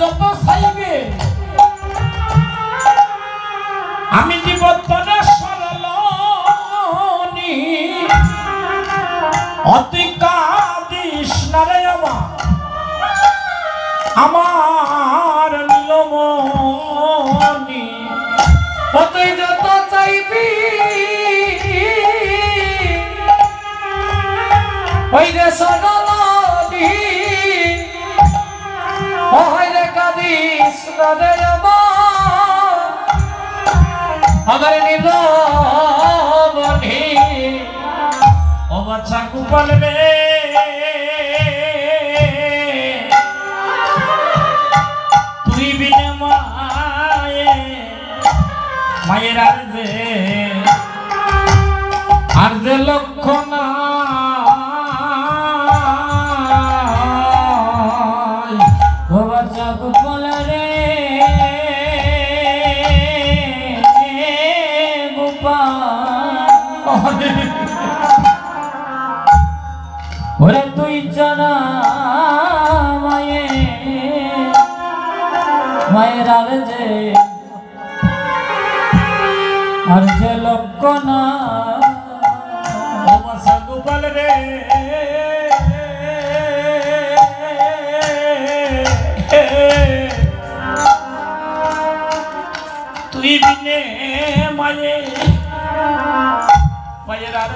যত চাইবে আমি দিব তনে সরলনি অতি কাঁদিস না রে আমার নীলমণি তুই যত চাইবি ওই রে সরলনি ওই রে কাঁদিস না রে আমার নীলমণি ও বাছা গোপাল রে তুই বিনে মায়ের আর যে লক্ষ না ও বাছা গোপাল রে ওরে তুই জানা মায়ের আর যে লক্ষ না গোপাল রে তুই বিনে মায়ের আর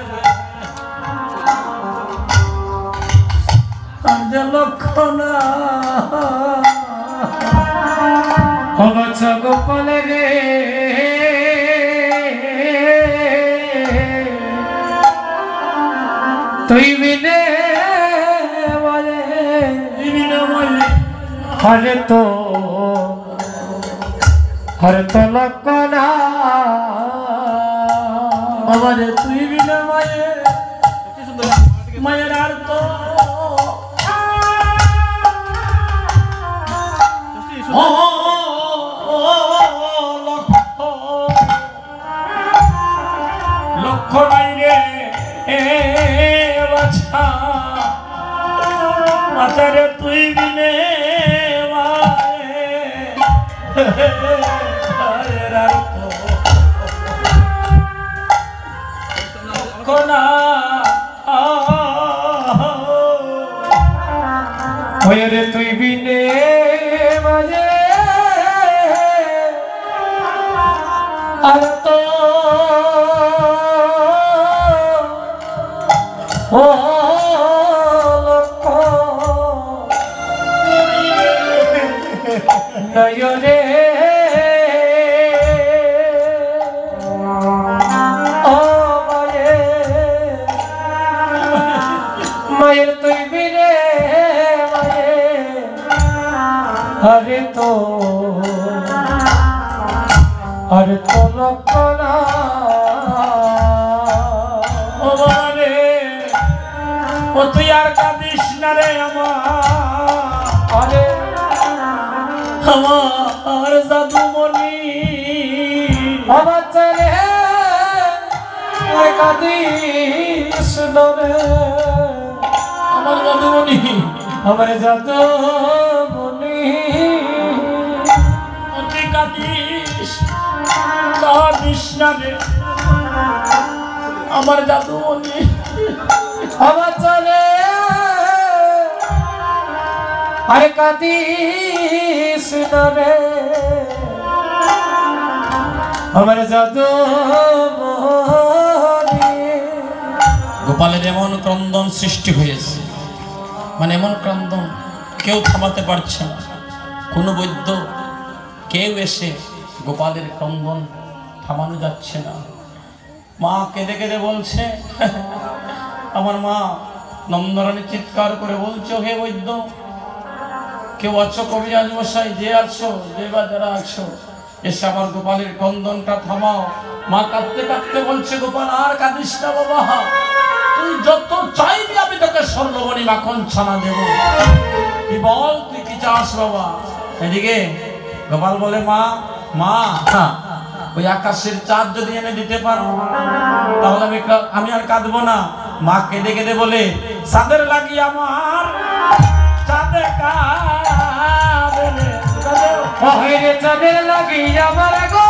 যে লক্ষ না গোপাল রে তুই বিনে হরে তো লক্ষ না বাবারে তুই বিনে মায়ের আর তো লক্ষ নাই রে বাছা মাতারে তুই বিনে লক্ষ না রে তুই বিনে মাঝে আর তো ও লক্ষ নয়রে ও মায়ের তুই বিনে হরে তো লক্ষ না ও বাবারে ও তুই আর কাঁদিস না রে আমার জাদুমণি আমার চলে কাঁদিস না রে আমার জাদুমণি আমার জাদুমণি অতি কাঁদিস না রে আমার জাদুমণি আমার চলে আরে কাঁদিস না রে আমার জাদুমণি গোপালের এমন ক্রন্দন সৃষ্টি হয়েছে মানে এমন ক্রন্দন কেউ থামাতে পারছে না কোনো বৈদ্য কেউ এসে গোপালের ক্রন্দন থামানো যাচ্ছে না মা কেঁদে কেঁদে বলছে আমার মা নন্দরানী চিৎকার করে বলছো হে বৈদ্য কেউ আছো কবিরাজ মশাই যে আছো যে বা যারা আছো এসে আমার গোপালের ক্রন্দনটা থামাও মা কাঁদতে কাঁদতে বলছে গোপাল আর কাঁদিস না বাবা তুই যত চাইবি আমি তোকে স্বর্ণমণি মাখন ছানা দেব তুই বল তুই কি চাস বাবা এদিকে গোপাল বলে মা মা ওই আকাশের চাঁদ যদি এনে দিতে পারো তাহলে আমি আর কাঁদবো না মা কেঁদে কেঁদে বলে চাঁদের লাগি আমার চাঁদে কাঁদে রে চাঁদের লাগি আমার গো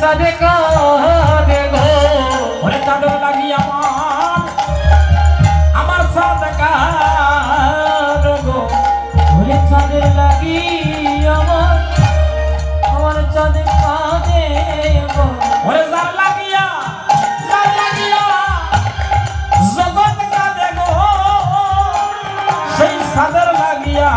চাঁদে কাঁদে গো ওরে চাঁদের লাগি আমার চাঁদ কাঁদে গো ওরে চাঁদের লাগি আমার চাঁদে কাঁদে গো ওরে যার লাগিয়া জগৎ কাঁদে গো সেই চাঁদের লাগিয়া